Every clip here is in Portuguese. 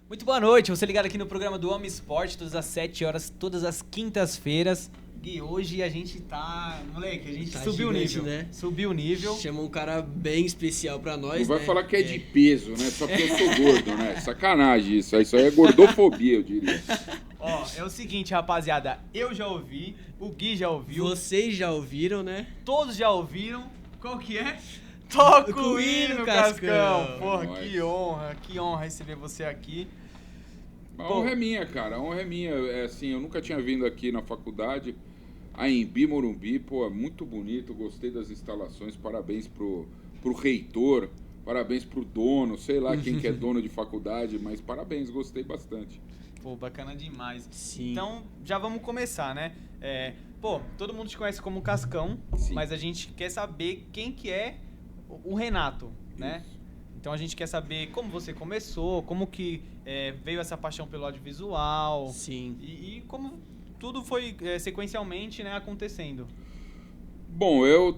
Muito boa noite, você ligado aqui no programa do Homem Esporte, todas as 7 horas, todas as quintas-feiras. E hoje a gente tá... Moleque, a gente Tá subiu o gigante, nível. né? Subiu o nível. Chamou um cara bem especial pra nós, Não vai né? falar que é de peso, né? Só porque eu sou gordo, né? Sacanagem isso. Isso aí é gordofobia, eu diria. Ó, é o seguinte, rapaziada. Eu já ouvi, o Gui já ouviu, Vocês já ouviram, né? todos já ouviram. Qual que é? Toca o hino, Cascão. Cascão. Porra, Nós. que honra receber você aqui. A Pô. honra é minha, cara. A honra é minha. É assim, eu nunca tinha vindo aqui na faculdade. A Embi Morumbi, pô, é muito bonito. Gostei das instalações. Parabéns pro reitor. Parabéns pro dono. Sei lá quem que é dono de faculdade, mas parabéns, gostei bastante. Pô, bacana demais. Sim. Então, já vamos começar, né? Todo mundo te conhece como Cascão, Sim. mas a gente quer saber quem que é o Renato, né? Isso. Então a gente quer saber como você começou, como que veio essa paixão pelo audiovisual Sim. e como tudo foi sequencialmente, né, acontecendo. Bom, eu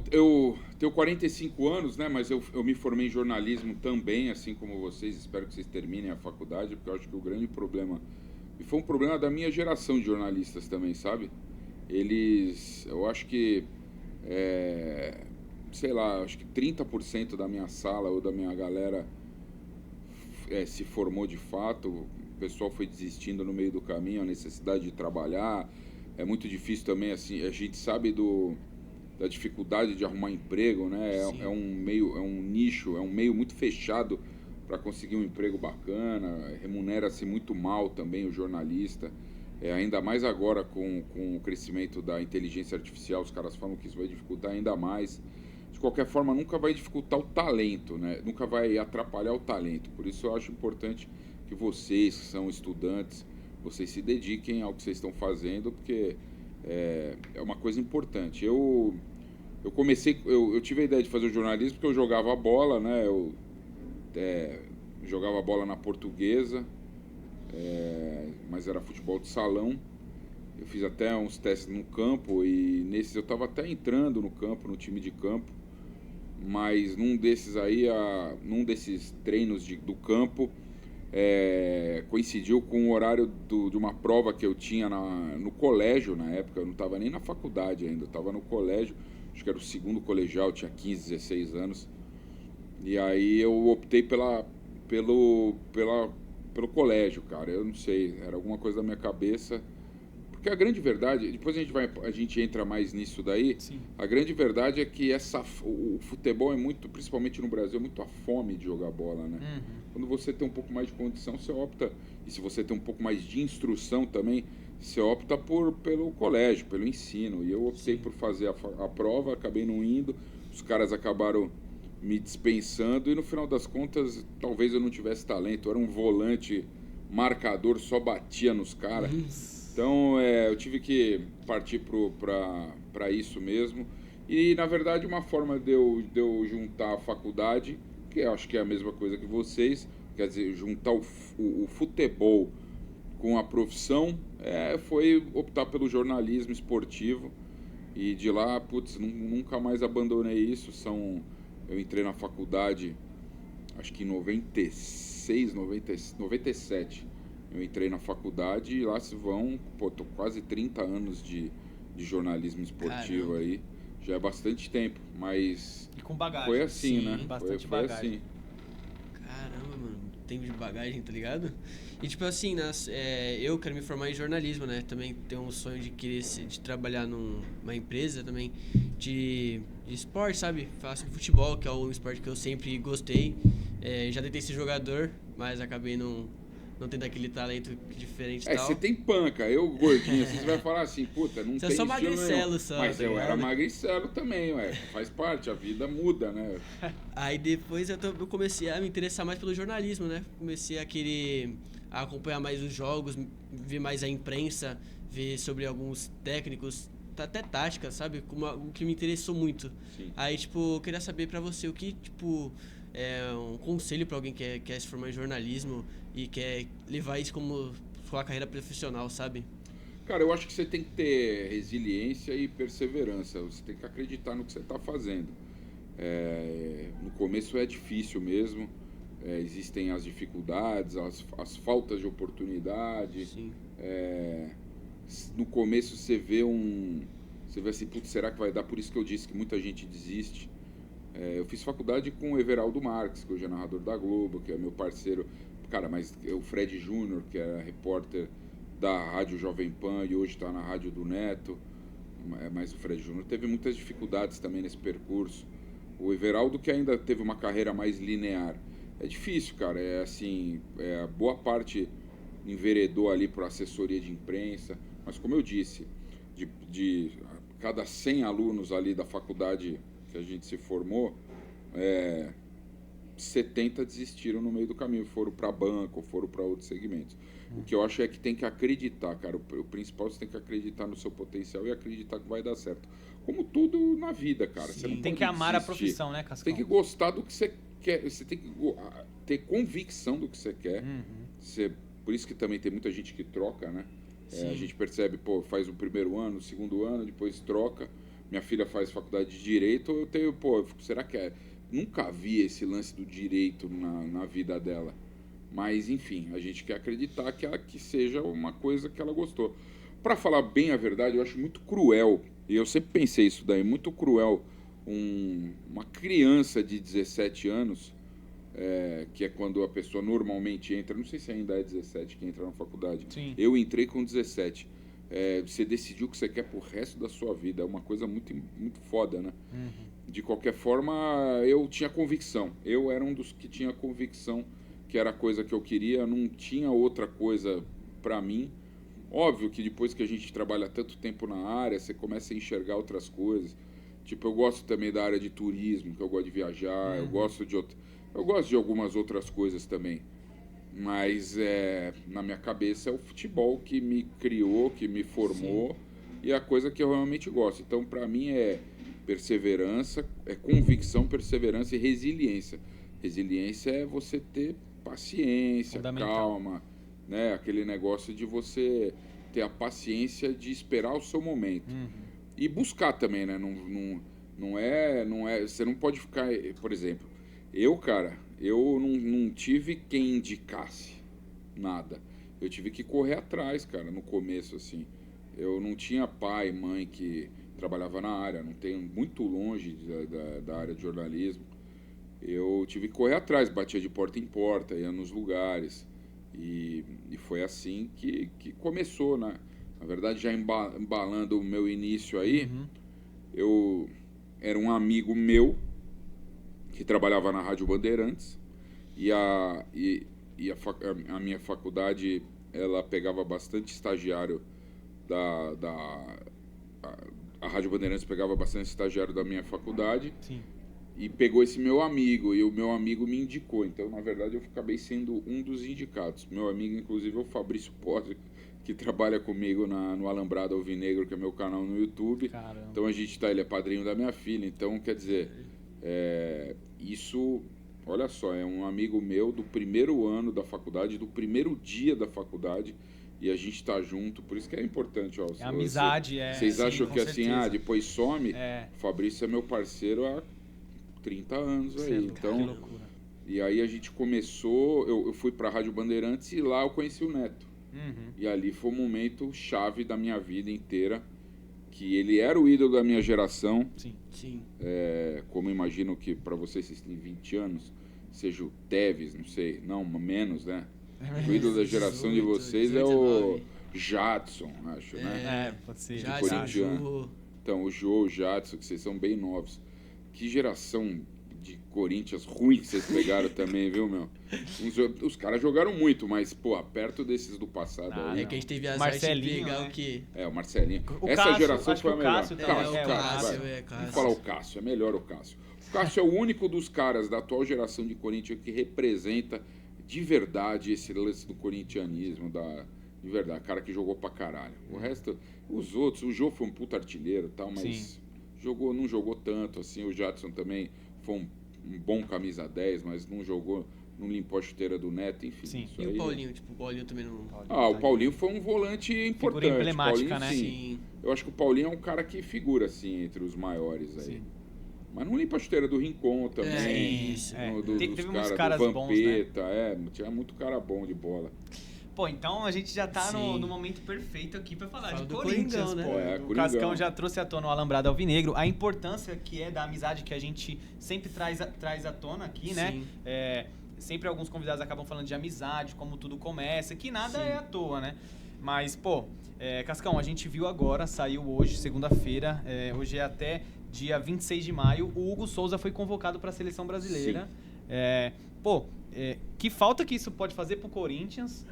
tenho 45 anos, né? Mas eu me formei em jornalismo também, assim como vocês. Espero que vocês terminem a faculdade, porque eu acho que o grande problema... E foi um problema da minha geração de jornalistas também, sabe? Eu acho que... sei lá, acho que 30% da minha sala ou da minha galera se formou de fato. O pessoal foi desistindo no meio do caminho, a necessidade de trabalhar. É muito difícil também, assim, a gente sabe da dificuldade de arrumar emprego, né? Sim. É um nicho, é um meio muito fechado para conseguir um emprego bacana, remunera-se muito mal também o jornalista. Ainda mais agora com o crescimento da inteligência artificial, os caras falam que isso vai dificultar ainda mais. De qualquer forma, nunca vai dificultar o talento, né? Nunca vai atrapalhar o talento. Por isso eu acho importante que vocês, que são estudantes, vocês se dediquem ao que vocês estão fazendo, porque é uma coisa importante. Eu tive a ideia de fazer o jornalismo porque eu jogava bola, né? Eu jogava bola na Portuguesa, mas era futebol de salão. Eu fiz até uns testes no campo e nesses eu estava até entrando no campo, no time de campo, mas num desses treinos do campo, coincidiu com o horário de uma prova que eu tinha no colégio na época. Eu não estava nem na faculdade ainda, eu estava no colégio, acho que era o segundo colegial, eu tinha 15, 16 anos. E aí eu optei pelo colégio, cara. Eu não sei, era alguma coisa da minha cabeça. Porque a grande verdade, depois a gente entra mais nisso daí. Sim. A grande verdade é que o futebol é muito, principalmente no Brasil, é muito a fome de jogar bola, né? Uhum. Quando você tem um pouco mais de condição, você opta, e se você tem um pouco mais de instrução também, você opta pelo colégio, pelo ensino. E eu optei por fazer a prova, acabei não indo, os caras acabaram me dispensando e no final das contas, talvez eu não tivesse talento, eu era um volante marcador, só batia nos caras. Então, eu tive que partir para isso mesmo. E, na verdade, uma forma de eu juntar a faculdade, que eu acho que é a mesma coisa que vocês, quer dizer, juntar o futebol com a profissão, foi optar pelo jornalismo esportivo. E de lá, nunca mais abandonei isso. Eu entrei na faculdade, acho que em 97. Eu entrei na faculdade e lá se vão, tô quase 30 anos de jornalismo esportivo. Caramba. Aí. Já é bastante tempo, mas E com bagagem. foi assim, Sim, né? bastante Foi bagagem. assim. Caramba, mano. Tempo de bagagem, tá ligado? E tipo assim, eu quero me formar em jornalismo, né? Também tenho um sonho de trabalhar numa empresa também de esporte, sabe? Faço futebol, que é um esporte que eu sempre gostei. Já tentei ser jogador, mas acabei não tendo aquele talento diferente e tal. Você tem panca, eu gordinho, você vai falar assim, puta, não Você tem é só estilo magricelo nenhum. só, Mas tá eu ligado? era magricelo também, faz parte, a vida muda, né? Aí depois eu comecei a me interessar mais pelo jornalismo, né? Comecei a querer acompanhar mais os jogos, ver mais a imprensa, ver sobre alguns técnicos, até táticas, sabe? O que me interessou muito. Sim. Aí, tipo, eu queria saber pra você o que, tipo, é um conselho pra alguém que quer se formar em jornalismo e quer levar isso como sua carreira profissional, sabe? Cara, eu acho que você tem que ter resiliência e perseverança. Você tem que acreditar no que você está fazendo. No começo é difícil mesmo. existem as dificuldades, as faltas de oportunidade. Sim. No começo você vê assim, putz, será que vai dar? Por isso que eu disse que muita gente desiste. Eu fiz faculdade com o Everaldo Marques, que hoje é narrador da Globo, que é meu parceiro. Cara, mas o Fred Júnior, que era repórter da Rádio Jovem Pan e hoje está na Rádio do Neto. Mas o Fred Júnior teve muitas dificuldades também nesse percurso. O Everaldo, que ainda teve uma carreira mais linear. É difícil, cara. Assim, a boa parte enveredou ali para assessoria de imprensa. Mas como eu disse, de cada 100 alunos ali da faculdade que a gente se formou, 70 desistiram no meio do caminho, foram para banco, foram para outros segmentos. O que eu acho é que tem que acreditar, cara. O principal, você tem que acreditar no seu potencial e acreditar que vai dar certo. Como tudo na vida, cara. Você não tem que amar a profissão, né, Cascão? Você tem que gostar do que você quer, você tem que ter convicção do que você quer. Por isso que também tem muita gente que troca, né? A gente percebe, pô, faz o primeiro ano, o segundo ano, depois troca. Minha filha faz faculdade de Direito, eu tenho, pô, será que é? Nunca vi esse lance do direito na vida dela. Mas, enfim, a gente quer acreditar que seja uma coisa que ela gostou. Para falar bem a verdade, eu acho muito cruel, e eu sempre pensei isso daí, muito cruel, uma criança de 17 anos, que é quando a pessoa normalmente entra, não sei se ainda é 17 que entra na faculdade. Sim. Eu entrei com 17. Você decidiu o que você quer pro resto da sua vida. É uma coisa muito, muito foda, né? De qualquer forma, eu tinha convicção. Eu era um dos que tinha convicção que era a coisa que eu queria. Não tinha outra coisa para mim. Óbvio que depois que a gente trabalha tanto tempo na área, você começa a enxergar outras coisas. Tipo, eu gosto também da área de turismo, que eu gosto de viajar. Eu gosto de algumas outras coisas também. Mas na minha cabeça é o futebol que me criou, que me formou. Sim. E é a coisa que eu realmente gosto. Então, para mim, é perseverança, é convicção, perseverança e resiliência. Resiliência é você ter paciência, calma, né? Aquele negócio de você ter a paciência de esperar o seu momento. E buscar também, né? Não é... Você não pode ficar... Por exemplo, eu não tive quem indicasse nada. Eu tive que correr atrás, cara, no começo, assim. Eu não tinha pai, mãe que trabalhava na área, não tenho muito longe da área de jornalismo. Eu tive que correr atrás, batia de porta em porta, ia nos lugares. E foi assim que começou, né? Na verdade, já embalando o meu início aí, eu era um amigo meu que trabalhava na Rádio Bandeirantes e a minha faculdade, ela pegava bastante estagiário a Rádio Bandeirantes pegava bastante estagiário da minha faculdade. Sim. E pegou esse meu amigo, e o meu amigo me indicou. Então, na verdade, eu acabei sendo um dos indicados. Meu amigo, inclusive, é o Fabrício Potter, que trabalha comigo no Alambrado Alvinegro, que é meu canal no YouTube. Caramba. Então, ele é padrinho da minha filha. Então, quer dizer, isso, olha só, é um amigo meu do primeiro ano da faculdade, do primeiro dia da faculdade, e a gente tá junto, por isso que é importante. Ó, amizade, Vocês acham que certeza. assim, depois some? O Fabrício é meu parceiro há 30 anos aí. Então, que loucura. E aí a gente começou, eu fui pra Rádio Bandeirantes e lá eu conheci o Neto. E ali foi um momento chave da minha vida inteira, que ele era o ídolo da minha geração. Sim. Como imagino que para vocês têm 20 anos, seja o Tevez, não sei, não, menos, né? O ídolo da geração de vocês 18, é o Jadson, acho, né? Pode ser. Jadson, então, o Jô, o Jadson, que vocês são bem novos. Que geração de Corinthians ruim que vocês pegaram também, viu, meu? Os caras jogaram muito, mas, pô, perto desses do passado aí. É que a gente teve azar de pegar, né? O que... O Marcelinho. Essa Cássio, geração foi a melhor. Cássio. Cássio. Vamos falar o Cássio, é melhor o Cássio. O Cássio é o único dos caras da atual geração de Corinthians que representa de verdade esse lance do corintianismo, de verdade, cara que jogou pra caralho. O resto, os outros, o Jô foi um puta artilheiro e tal, mas não jogou tanto, assim. O Jadson também foi um bom camisa 10, mas não jogou, não limpou a chuteira do Neto, enfim. Sim. E o Paulinho, o Paulinho também não... O Paulinho foi um volante importante. Figura emblemática, Paulinho, né? Sim. Eu acho que o Paulinho é um cara que figura, assim, entre os maiores aí. Mas não limpa a chuteira do Rincon também. Isso. Teve uns dos caras do bons, né? Vampeta, tinha muito cara bom de bola. Pô, então a gente já tá Sim. no momento perfeito aqui pra falar Fala de do Corinthians, Coringão, né? pô. O Coringão. Cascão já trouxe à tona o Alambrado Alvinegro, a importância que é da amizade que a gente sempre traz à tona aqui, né? Sim. Sempre alguns convidados acabam falando de amizade, como tudo começa, que nada Sim. é à toa, né? Mas, pô, Cascão, a gente viu agora, saiu hoje, segunda-feira, hoje é até dia 26 de maio, o Hugo Souza foi convocado para a Seleção Brasileira. Que falta que isso pode fazer pro Corinthians?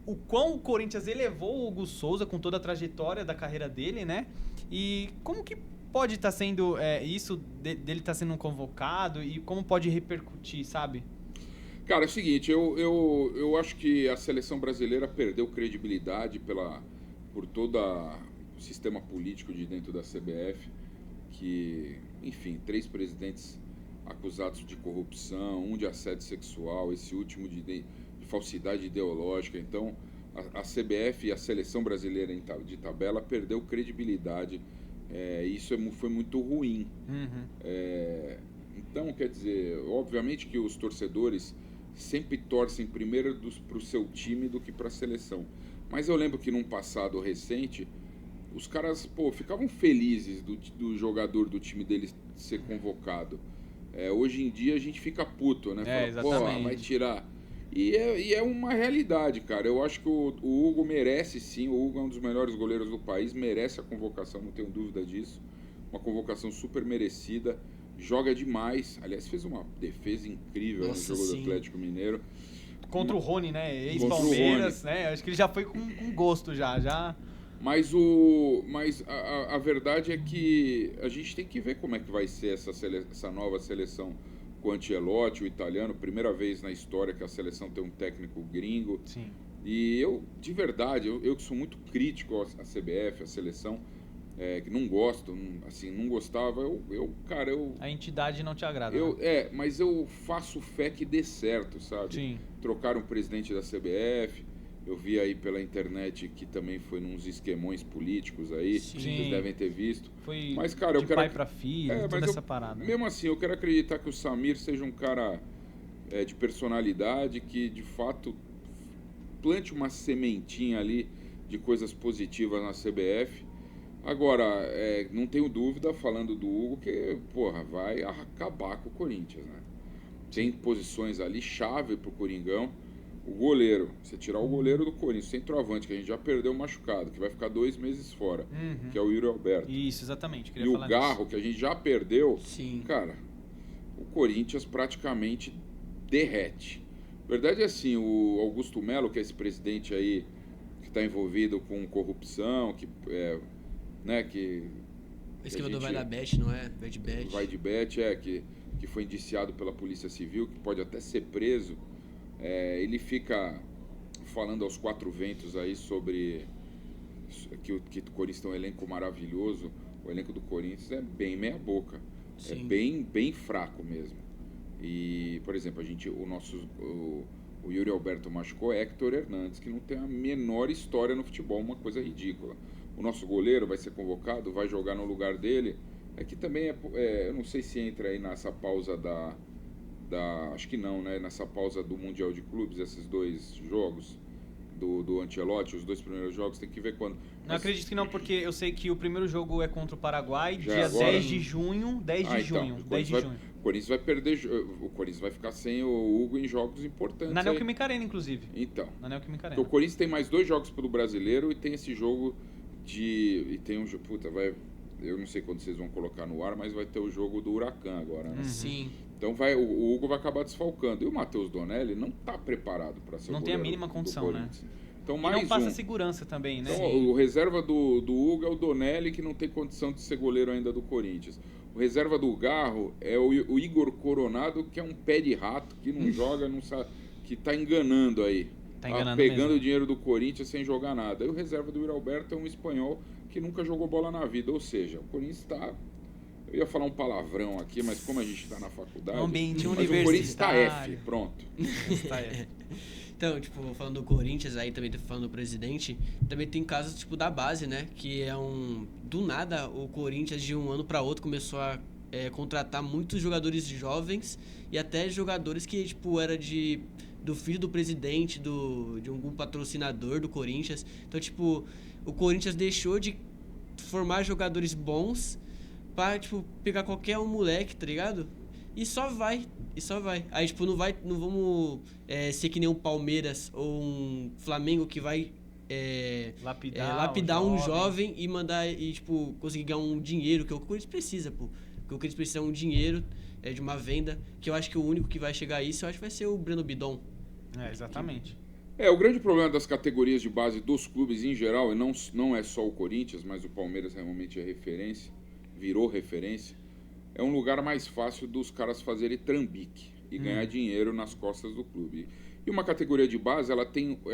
O quão o Corinthians elevou o Hugo Souza com toda a trajetória da carreira dele, né? E como que pode estar sendo isso dele estar sendo convocado e como pode repercutir, sabe? Cara, é o seguinte, eu acho que a seleção brasileira perdeu credibilidade por todo o sistema político de dentro da CBF, que, enfim, 3 presidentes acusados de corrupção, um de assédio sexual, esse último de falsidade ideológica. Então, a CBF e a seleção brasileira de tabela perdeu credibilidade. Isso foi muito ruim. Então, quer dizer, obviamente que os torcedores sempre torcem primeiro para o seu time do que para a seleção. Mas eu lembro que num passado recente, os caras, ficavam felizes do jogador do time deles ser convocado. Hoje em dia a gente fica puto, né? Fala, exatamente. Vai tirar. E é uma realidade, cara. Eu acho que o Hugo merece sim. O Hugo é um dos melhores goleiros do país, merece a convocação, não tenho dúvida disso. Uma convocação super merecida. Joga demais. Aliás, fez uma defesa incrível no jogo do Atlético Mineiro. Contra o Rony, né? Ex-Palmeiras, né? Acho que ele já foi com gosto já. Mas a verdade é que a gente tem que ver como é que vai ser essa nova seleção com o Ancelotti, o italiano. Primeira vez na história que a seleção tem um técnico gringo. Sim. E eu, de verdade, eu que sou muito crítico à CBF, à seleção, que não gosto, não gostava, cara, A entidade não te agrada. Mas eu faço fé que dê certo, sabe? Sim. Trocaram o presidente da CBF, eu vi aí pela internet que também foi nos esquemões políticos aí, Sim. vocês devem ter visto. Foi mas, cara, eu de quero pai pra filho, toda essa parada. Mesmo assim, eu quero acreditar que o Samir seja um cara de personalidade, que de fato plante uma sementinha ali de coisas positivas na CBF. Agora, não tenho dúvida, falando do Hugo, que, vai acabar com o Corinthians, né? Tem posições ali chave pro Coringão. O goleiro, você tirar o goleiro do Corinthians, o centroavante, que a gente já perdeu machucado, que vai ficar 2 meses fora, que é o Yuri Alberto. Isso, exatamente. E o Garro, que a gente já perdeu, Sim. cara, o Corinthians praticamente derrete. A verdade é assim, o Augusto Melo, que é esse presidente aí que está envolvido com corrupção, que Esquema do Vai da Bet, não é? Vai de Bet. Vai de Bet, que foi indiciado pela Polícia Civil, que pode até ser preso. Ele fica falando aos 4 ventos aí sobre que o Corinthians tem um elenco maravilhoso. O elenco do Corinthians é bem meia boca. Sim. É bem fraco mesmo. E, por exemplo, o Yuri Alberto machucou Héctor Hernandes, que não tem a menor história no futebol, uma coisa ridícula. O nosso goleiro vai ser convocado, vai jogar no lugar dele. Que também eu não sei se entra aí nessa pausa acho que não, né? Nessa pausa do Mundial de Clubes, esses 2 jogos do Ancelotti, os 2 primeiros jogos, tem que ver quando. Não acredito que não, porque eu sei que o primeiro jogo é contra o Paraguai, Já dia agora? 10 de junho. 10 de junho. O Corinthians vai perder. O Corinthians vai ficar sem o Hugo em jogos importantes. Na Neoquímica Arena, inclusive. Então. Na Neoquímica Arena. Porque o Corinthians tem mais 2 jogos pelo Brasileiro e tem esse jogo e tem um. Eu não sei quando vocês vão colocar no ar, mas vai ter o jogo do Huracan agora, né? Sim. Então o Hugo vai acabar desfalcando. E o Matheus Donelli não está preparado para ser o Não tem a goleiro mínima do condição, né? Corinthians. Então, E mais não passa segurança também, né? Então, o reserva do Hugo é o Donelli, que não tem condição de ser goleiro ainda do Corinthians. O reserva do Garro é o Igor Coronado, que é um pé de rato, que não joga, não sabe, que está enganando aí. Tá enganando pegando mesmo. o dinheiro do Corinthians sem jogar nada. E o reserva do Yuri Alberto é um espanhol que nunca jogou bola na vida. Ou seja, o Corinthians está... Eu ia falar um palavrão aqui, mas como a gente está na faculdade... Um ambiente mas o Corinthians está universitário. F, pronto. Tá, Então, tipo, falando do Corinthians, aí também falando do presidente, também tem casos, tipo, da base, né? Que é do nada, o Corinthians de um ano para outro começou a contratar muitos jogadores jovens e até jogadores que, tipo, era do filho do presidente, de algum patrocinador do Corinthians. Então, tipo, o Corinthians deixou de formar jogadores bons pra, tipo, pegar qualquer moleque, tá ligado? E só vai. Aí, tipo, não vamos ser que nem um Palmeiras ou um Flamengo que vai lapidar um jovem e mandar, tipo, conseguir ganhar um dinheiro, que é o que o Corinthians precisa, pô. Porque o Corinthians precisa de um dinheiro, de uma venda, que eu acho que o único que vai chegar a isso, eu acho que vai ser o Breno Bidon. Exatamente. O grande problema das categorias de base dos clubes em geral, e não é só o Corinthians, mas o Palmeiras realmente é referência, virou referência, é um lugar mais fácil dos caras fazerem trambique e ganhar dinheiro nas costas do clube. E uma categoria de base, ela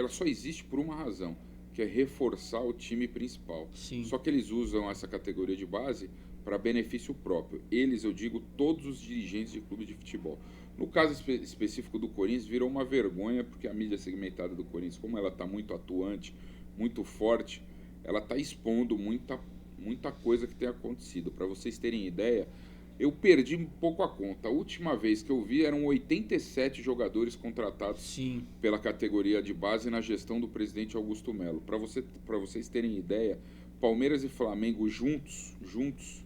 só existe por uma razão, que é reforçar o time principal. Sim. Só que eles usam essa categoria de base para benefício próprio. Eles, eu digo, todos os dirigentes de clube de futebol. No caso específico do Corinthians, virou uma vergonha, porque a mídia segmentada do Corinthians, como ela está muito atuante, muito forte, ela está expondo muita coisa que tem acontecido. Para vocês terem ideia, eu perdi um pouco a conta. A última vez que eu vi eram 87 jogadores contratados pela categoria de base na gestão do presidente Augusto Melo. Para vocês terem ideia, Palmeiras e Flamengo juntos,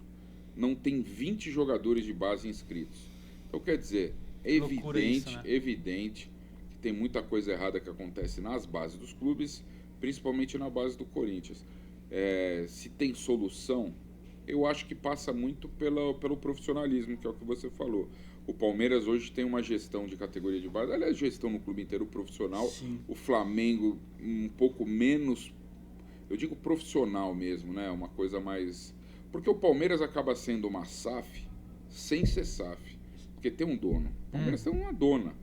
não tem 20 jogadores de base inscritos. Então, quer dizer, é evidente que tem muita coisa errada que acontece nas bases dos clubes, principalmente na base do Corinthians. Se tem solução, eu acho que passa muito pelo profissionalismo, que é o que você falou. O Palmeiras hoje tem uma gestão de categoria de base, aliás, gestão no clube inteiro profissional. Sim. O Flamengo um pouco menos, eu digo profissional mesmo, né? Uma coisa mais... Porque o Palmeiras acaba sendo uma SAF sem ser SAF, porque tem um dono. O Palmeiras tem uma dona,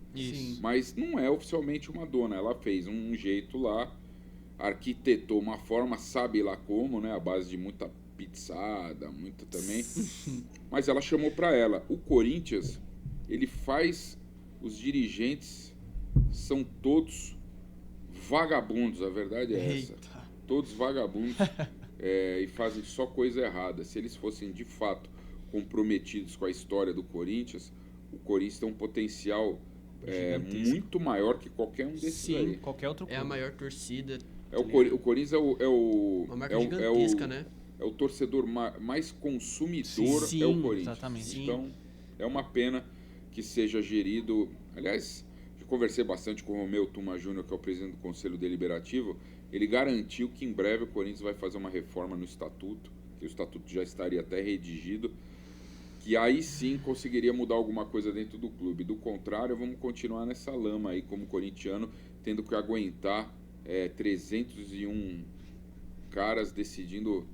mas não é oficialmente uma dona. Ela fez um jeito lá, arquitetou uma forma, sabe lá como, né? A base de muita pizzada, muita também. Mas ela chamou para ela. O Corinthians, ele faz... Os dirigentes são todos vagabundos, a verdade é essa. Todos vagabundos e fazem só coisa errada. Se eles fossem, de fato, comprometidos com a história do Corinthians, o Corinthians tem um potencial muito maior que qualquer um desses aí. Qualquer outro clube. É a maior torcida. O Corinthians uma marca gigantesca, né? É o torcedor mais consumidor, é o Corinthians. Exatamente. Então, é uma pena que seja gerido... Aliás, eu conversei bastante com o Romeu Tuma Júnior, que é o presidente do Conselho Deliberativo. Ele garantiu que em breve o Corinthians vai fazer uma reforma no Estatuto, que o Estatuto já estaria até redigido, que aí sim conseguiria mudar alguma coisa dentro do clube. Do contrário, vamos continuar nessa lama aí, como corintiano, tendo que aguentar 301 caras decidindo...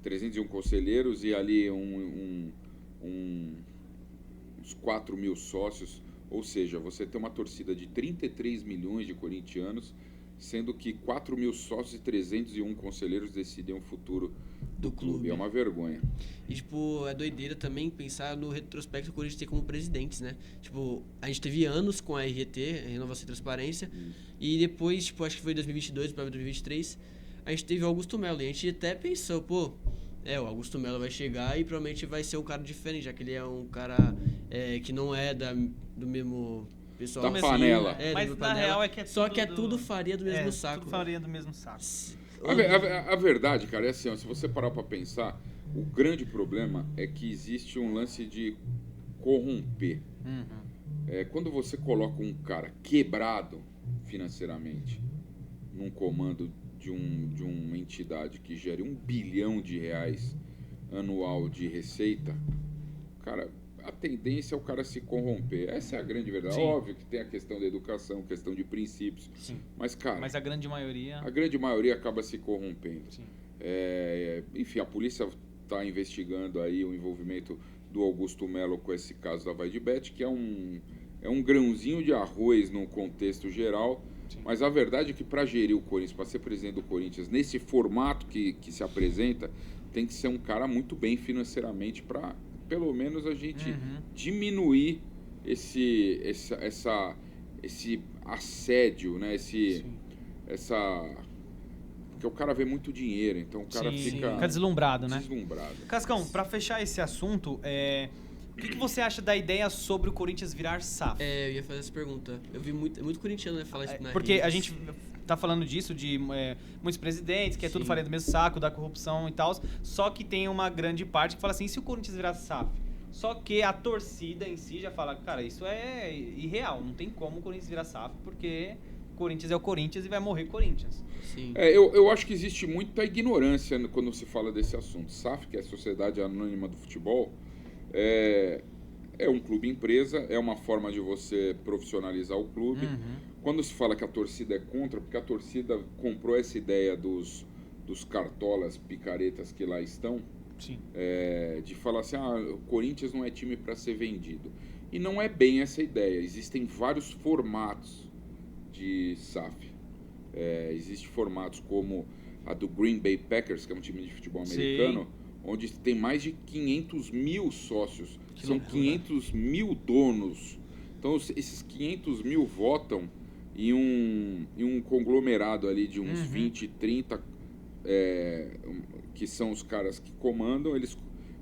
301 conselheiros e ali uns 4 mil sócios, ou seja, você tem uma torcida de 33 milhões de corintianos, sendo que 4 mil sócios e 301 conselheiros decidem o futuro do clube. É uma vergonha. E, tipo, é doideira também pensar no retrospecto que o Corinthians tem como presidentes, né? Tipo, a gente teve anos com a RT, Renovação e Transparência, e depois, tipo, acho que foi em 2022 para 2023, a gente teve o Augusto Melo, e a gente até pensou, o Augusto Melo vai chegar e provavelmente vai ser um cara diferente, já que ele é um cara que não é do mesmo pessoal. Da panela. Mas na real é que é tudo... Só que é tudo faria do mesmo saco. Tudo faria do mesmo saco. A verdade, cara, é assim, ó, se você parar pra pensar, o grande problema é que existe um lance de corromper. Quando você coloca um cara quebrado financeiramente num comando de uma entidade que gere R$1 bilhão anual de receita, cara, a tendência é o cara se corromper. Essa é a grande verdade. Sim. Óbvio que tem a questão da educação, questão de princípios. Sim. Mas, cara... Mas a grande maioria... A grande maioria acaba se corrompendo. Sim. Enfim, a polícia está investigando aí o envolvimento do Augusto Melo com esse caso da Vaidbet, que é um grãozinho de arroz no contexto geral. Sim. Mas a verdade é que para gerir o Corinthians, para ser presidente do Corinthians, nesse formato que se apresenta, tem que ser um cara muito bem financeiramente para, pelo menos, a gente diminuir esse assédio, né? Sim. Porque o cara vê muito dinheiro, então o cara fica deslumbrado, né? Deslumbrado. Cascão, pra fechar esse assunto, o que você acha da ideia sobre o Corinthians virar SAF? Eu ia fazer essa pergunta. Eu vi muito corintiano, né, falar isso na Porque rede. a gente tá falando disso, de muitos presidentes, que é tudo farinha do mesmo saco, da corrupção e tal, só que tem uma grande parte que fala assim, e se o Corinthians virar SAF? Só que a torcida em si já fala, cara, isso é irreal, não tem como o Corinthians virar SAF, porque o Corinthians é o Corinthians e vai morrer Corinthians. Sim. Eu acho que existe muita ignorância quando se fala desse assunto. SAF, que é a Sociedade Anônima do Futebol, é um clube empresa, é uma forma de você profissionalizar o clube. Quando se fala que a torcida é contra, porque a torcida comprou essa ideia dos cartolas, picaretas que lá estão, de falar assim, o Corinthians não é time para ser vendido. E não é bem essa ideia. Existem vários formatos de SAF. Existem formatos como a do Green Bay Packers, que é um time de futebol americano, onde tem mais de 500 mil sócios. São 500 mil donos. Então, esses 500 mil votam em um conglomerado ali de uns 20, 30, que são os caras que comandam.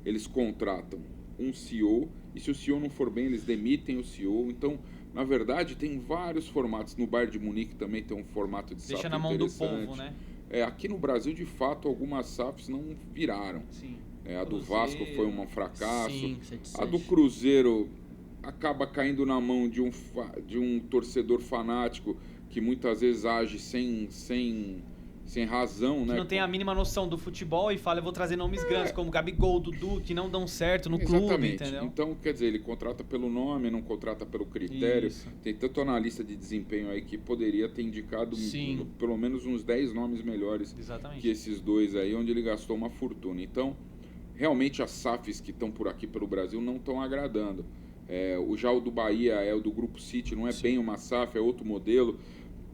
Eles contratam um CEO, e se o CEO não for bem, eles demitem o CEO. Então, na verdade, tem vários formatos. No Bayern de Munique também tem um formato de SAF Deixa na mão do povo, né? Aqui no Brasil, de fato, algumas SAFs não viraram. Sim. A do Vasco foi um fracasso. Sim, a do Cruzeiro acaba caindo na mão de um torcedor fanático que muitas vezes age sem razão, né? Que não tem a mínima noção do futebol e fala, eu vou trazer nomes grandes como Gabigol, Dudu, que não dão certo no clube, entendeu? Então, quer dizer, ele contrata pelo nome, não contrata pelo critério. Isso. Tem tanto analista de desempenho aí que poderia ter indicado pelo menos uns 10 nomes melhores que esses dois aí, onde ele gastou uma fortuna. Então, realmente as SAFs que estão por aqui pelo Brasil não estão agradando. Já o do Bahia é o do Grupo City, não é bem uma SAF, é outro modelo.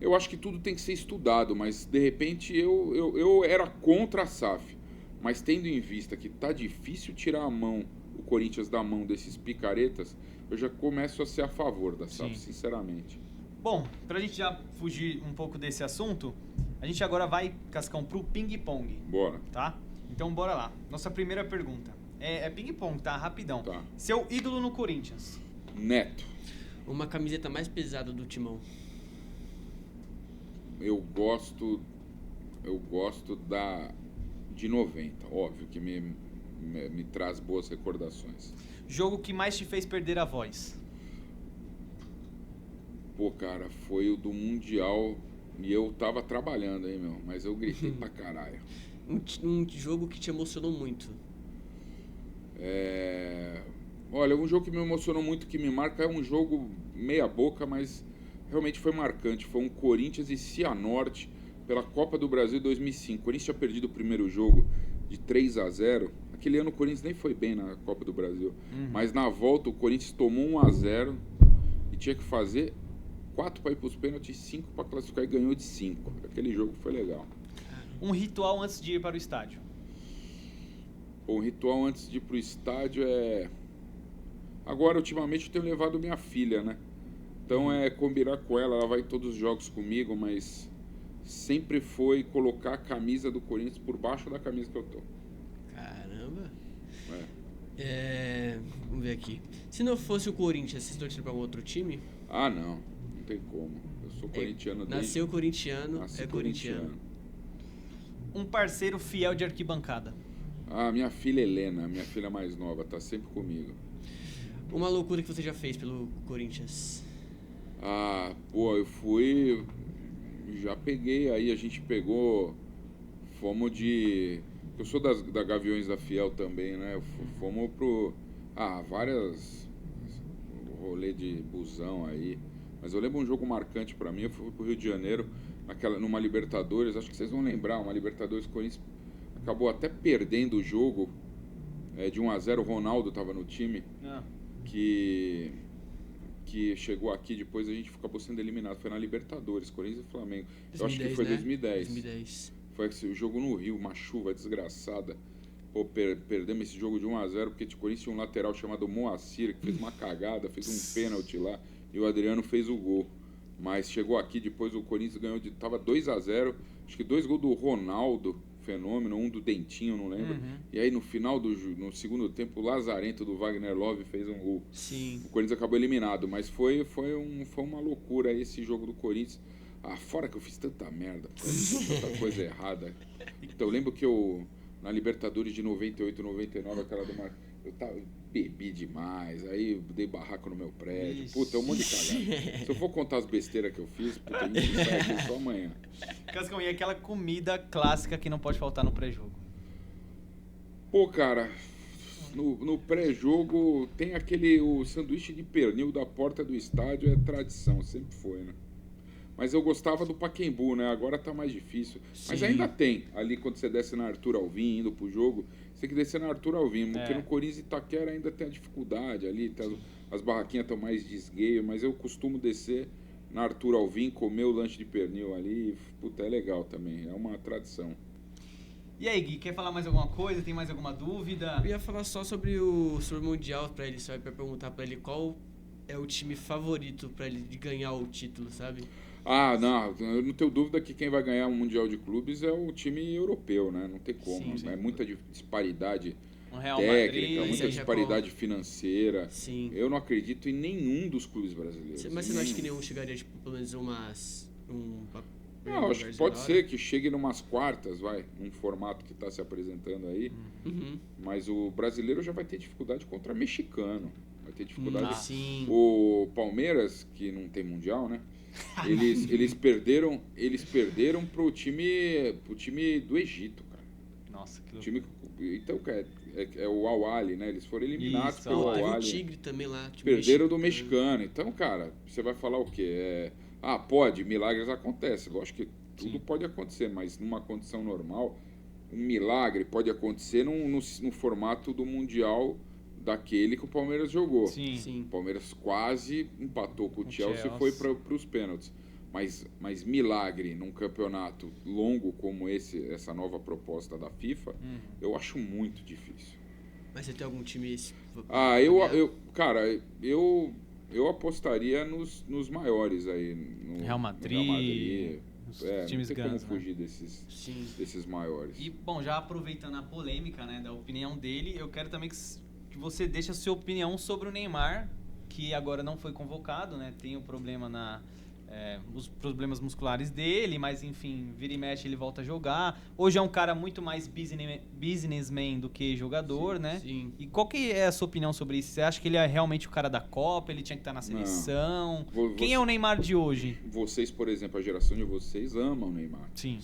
Eu acho que tudo tem que ser estudado, mas de repente eu era contra a SAF. Mas tendo em vista que tá difícil tirar o Corinthians da mão desses picaretas, eu já começo a ser a favor da SAF, sinceramente. Bom, pra gente já fugir um pouco desse assunto, a gente agora vai, Cascão, pro ping-pong. Bora. Tá? Então bora lá. Nossa primeira pergunta. É ping-pong, tá? Rapidão. Tá. Seu ídolo no Corinthians? Neto. Uma camiseta mais pesada do Timão. Eu gosto de 90, óbvio, que me traz boas recordações. Jogo que mais te fez perder a voz? Pô, cara, foi o do Mundial e eu tava trabalhando, hein, meu, mas eu gritei pra caralho. Um jogo que te emocionou muito? Olha, um jogo que me emocionou muito, que me marca, é um jogo meia boca, mas realmente foi marcante. Foi um Corinthians e Cianorte pela Copa do Brasil 2005. O Corinthians tinha perdido o primeiro jogo de 3-0. Aquele ano o Corinthians nem foi bem na Copa do Brasil. Mas na volta o Corinthians tomou 1-0 e tinha que fazer 4 para ir para os pênaltis, 5 para classificar e ganhou de 5. Aquele jogo foi legal. Um ritual antes de ir para o estádio? Bom, o ritual antes de ir para o estádio é... Agora, ultimamente, eu tenho levado minha filha, né? Então é combinar com ela vai em todos os jogos comigo, mas sempre foi colocar a camisa do Corinthians por baixo da camisa que eu tô. Caramba! Vamos ver aqui. Se não fosse o Corinthians, vocês torceriam pra algum outro time? Ah, não tem como. Eu sou corintiano desde... Nasceu corintiano, corintiano. Um parceiro fiel de arquibancada? Minha filha Helena, minha filha mais nova, tá sempre comigo. Uma loucura que você já fez pelo Corinthians? Eu fui... Já peguei aí, a gente pegou... Fomos de... Eu sou da Gaviões da Fiel também, né? Fomos pro... várias... Rolê de busão aí. Mas eu lembro um jogo marcante pra mim, eu fui pro Rio de Janeiro, numa Libertadores, acho que vocês vão lembrar, uma Libertadores, o Corinthians acabou até perdendo o jogo, de 1-0, o Ronaldo tava no time, que chegou aqui, depois a gente acabou sendo eliminado, foi na Libertadores, Corinthians e Flamengo. 2010, eu acho que foi, né? 2010. Foi o jogo no Rio, uma chuva desgraçada. Pô, perdemos esse jogo de 1-0, porque o Corinthians tinha um lateral chamado Moacir, que fez uma cagada, fez um pênalti lá, e o Adriano fez o gol. Mas chegou aqui, depois o Corinthians ganhou, tava 2-0, acho que 2 gols do Ronaldo, fenômeno, um do Dentinho, não lembro. E aí no final, no segundo tempo, o Lazarento do Wagner Love fez um gol. Sim. O Corinthians acabou eliminado, mas foi uma loucura esse jogo do Corinthians. Fora que eu fiz tanta merda, tanta coisa errada. Então eu lembro que na Libertadores de 98, 99, aquela do Mar... bebi demais, aí dei barraco no meu prédio. Puta, é um monte de cagada. Se eu for contar as besteiras que eu fiz, puta, a gente sai aqui só amanhã. Cascão, e aquela comida clássica que não pode faltar no pré-jogo? Pô, cara, no pré-jogo tem o sanduíche de pernil da porta do estádio, é tradição, sempre foi, né? Mas eu gostava do Pacaembu, né? Agora tá mais difícil. Sim. Mas ainda tem, ali quando você desce na Arthur Alvim, indo pro jogo, você tem que descer na Arthur Alvim, porque no Corinthians e Itaquera ainda tem a dificuldade ali, as barraquinhas estão mais desgueio, mas eu costumo descer na Arthur Alvim, comer o lanche de pernil ali, puta, é legal também, é uma tradição. E aí, Gui, quer falar mais alguma coisa? Tem mais alguma dúvida? Eu ia falar só sobre o Mundial pra ele, sabe? Pra perguntar pra ele qual é o time favorito pra ele de ganhar o título, sabe? Não, eu não tenho dúvida que quem vai ganhar o Mundial de Clubes é o time europeu, né? Não tem como, sim. É muita disparidade Real técnica, Madrid, muita disparidade financeira. Sim. Eu não acredito em nenhum dos clubes brasileiros. Mas você não acha que nenhum chegaria, tipo, pelo menos Não, acho que pode ser que chegue numas quartas, num formato que está se apresentando aí. Mas o brasileiro já vai ter dificuldade contra mexicano. Vai ter dificuldade. Sim. O Palmeiras, que não tem mundial, né? Eles perderam pro time do Egito, cara. Nossa, que time, então, é o Al-Ahly, né? Eles foram eliminados pelo Al-Ahly. O Tigre também lá. Perderam do mexicano. Então, cara, você vai falar o quê? Pode, milagres acontecem. Lógico que tudo pode acontecer, mas numa condição normal, um milagre pode acontecer no formato do Mundial daquele que o Palmeiras jogou. Sim. O Palmeiras quase empatou com o Chelsea e foi para os pênaltis. Mas milagre num campeonato longo como essa nova proposta da FIFA, eu acho muito difícil. Mas você tem algum time... Eu apostaria nos maiores aí. No Real Madrid. Times não tem grandes, como fugir desses maiores. E, bom, já aproveitando a polêmica, né, da opinião dele, eu quero também que você deixe a sua opinião sobre o Neymar, que agora não foi convocado, né? Tem um problema os problemas musculares dele, mas enfim, vira e mexe ele volta a jogar. Hoje é um cara muito mais businessman do que jogador, né? Sim. E qual que é a sua opinião sobre isso? Você acha que ele é realmente o cara da Copa? Ele tinha que estar na seleção? Quem é o Neymar de hoje? Vocês, por exemplo, a geração de vocês amam o Neymar. Sim.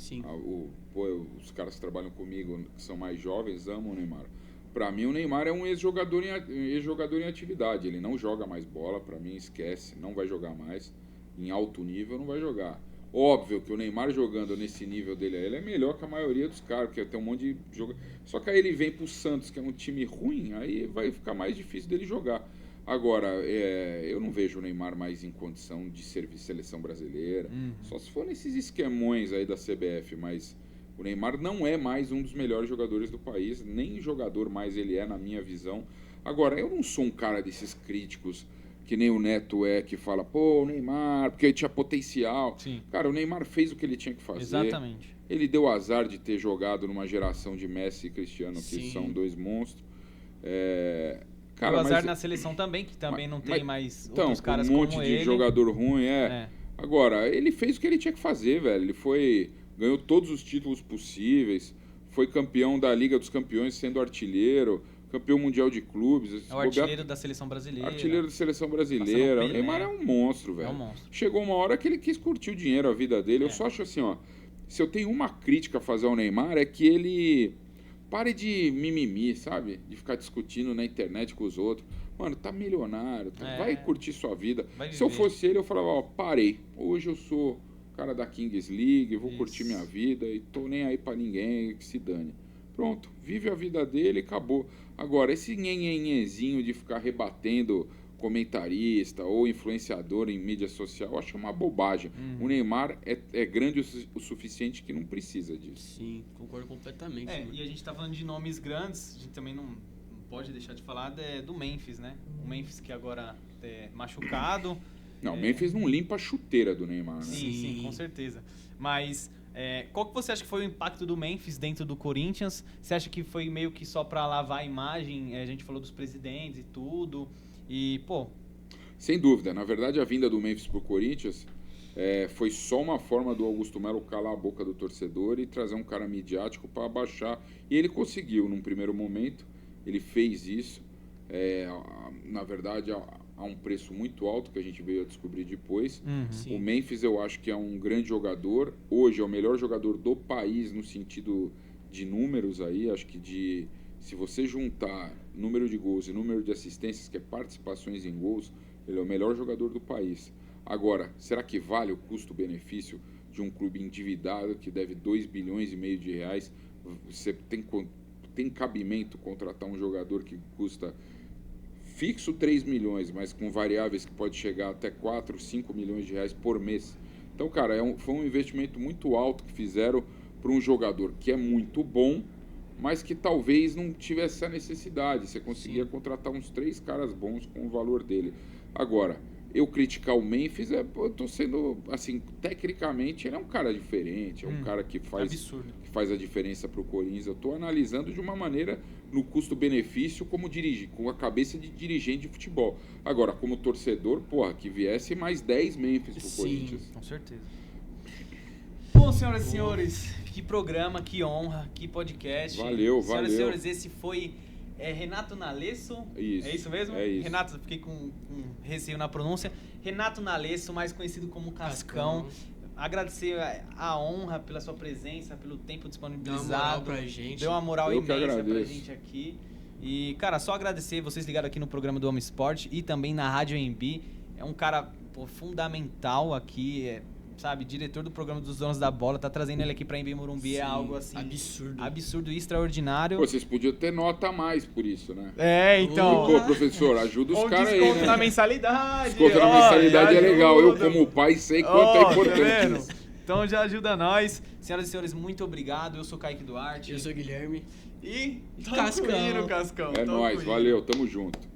Os caras que trabalham comigo, que são mais jovens, amam o Neymar. Pra mim, o Neymar é um ex-jogador em atividade. Ele não joga mais bola, pra mim, esquece. Não vai jogar mais. Em alto nível, não vai jogar. Óbvio que o Neymar jogando nesse nível dele aí, ele é melhor que a maioria dos caras, porque tem um monte de jogador. Só que aí ele vem pro Santos, que é um time ruim, aí vai ficar mais difícil dele jogar. Agora, eu não vejo o Neymar mais em condição de servir seleção brasileira. Só se for nesses esquemões aí da CBF, mas... O Neymar não é mais um dos melhores jogadores do país, nem jogador mais ele é, na minha visão. Agora, eu não sou um cara desses críticos que nem o Neto que fala, o Neymar, porque ele tinha potencial. Sim. Cara, o Neymar fez o que ele tinha que fazer. Exatamente. Ele deu azar de ter jogado numa geração de Messi e Cristiano, que são dois monstros. Deu azar na seleção também, que também não tem mais outros caras como ele. Um monte de jogador ruim, Agora, ele fez o que ele tinha que fazer, velho. Ele ganhou todos os títulos possíveis, foi campeão da Liga dos Campeões sendo artilheiro, campeão mundial de clubes. É o artilheiro da seleção brasileira. Artilheiro da seleção brasileira. O Neymar é um monstro, velho. É um monstro. Chegou uma hora que ele quis curtir o dinheiro, a vida dele. Eu só acho assim, se eu tenho uma crítica a fazer ao Neymar é que ele pare de mimimi, sabe? De ficar discutindo na internet com os outros. Mano, tá milionário, vai curtir sua vida. Se eu fosse ele, eu falava, parei. Hoje eu sou cara da Kings League, vou curtir minha vida e tô nem aí pra ninguém, que se dane. Pronto, vive a vida dele e acabou. Agora, esse nhenhenhenzinho de ficar rebatendo comentarista ou influenciador em mídia social, eu acho uma bobagem. O Neymar é grande o suficiente que não precisa disso. Sim, concordo completamente. E a gente tá falando de nomes grandes, a gente também não pode deixar de falar do Memphis, né? O Memphis que agora é machucado. Não, o Memphis não limpa a chuteira do Neymar, né? Sim, com certeza. Mas qual que você acha que foi o impacto do Memphis dentro do Corinthians? Você acha que foi meio que só pra lavar a imagem? A gente falou dos presidentes e tudo. E, pô... Sem dúvida. Na verdade, a vinda do Memphis pro Corinthians foi só uma forma do Augusto Melo calar a boca do torcedor e trazer um cara midiático para abaixar. E ele conseguiu, num primeiro momento, ele fez isso. Na verdade, a um preço muito alto que a gente veio a descobrir depois. O Memphis, eu acho que é um grande jogador. Hoje é o melhor jogador do país no sentido de números aí. Acho que se você juntar número de gols e número de assistências, que é participações em gols, ele é o melhor jogador do país. Agora, será que vale o custo-benefício de um clube endividado que deve 2,5 bilhões de reais? Você tem cabimento contratar um jogador que custa fixo 3 milhões, mas com variáveis que pode chegar até 4, 5 milhões de reais por mês? Então, cara, foi um investimento muito alto que fizeram para um jogador que é muito bom, mas que talvez não tivesse essa necessidade. Você conseguia contratar uns 3 caras bons com o valor dele. Agora, eu criticar o Memphis, eu tô sendo, assim, tecnicamente ele é um cara diferente, é um cara que faz a diferença pro Corinthians. Eu tô analisando de uma maneira no custo-benefício com a cabeça de dirigente de futebol. Agora, como torcedor, que viesse mais 10 Memphis pro Corinthians. Com certeza. Bom, senhoras e senhores, que programa, que honra, que podcast. Valeu. Senhoras e senhores, esse foi Renato Nalesso. Isso. É isso mesmo? É isso. Renato, fiquei com receio na pronúncia. Renato Nalesso, mais conhecido como Cascão. Agradecer a honra pela sua presença, pelo tempo disponibilizado. Deu uma moral pra gente. Deu uma moral imensa pra gente aqui. E, cara, só agradecer vocês ligaram aqui no programa do Homem Esporte e também na Rádio AMB. É um cara fundamental aqui, sabe, diretor do programa dos Donos da Bola, tá trazendo ele aqui pra AMB Morumbi. É algo assim... Absurdo e extraordinário. Vocês podiam ter nota a mais por isso, né? Então... Pô, professor, ajuda os caras aí, desconto né? na mensalidade. Desconto na mensalidade é legal. Eu, como pai, sei quanto é importante isso. Então já ajuda nós. Senhoras e senhores, muito obrigado. Eu sou Kaique Duarte. Eu sou o Guilherme. E... Cascão. Cascão. É nóis, valeu, tamo junto.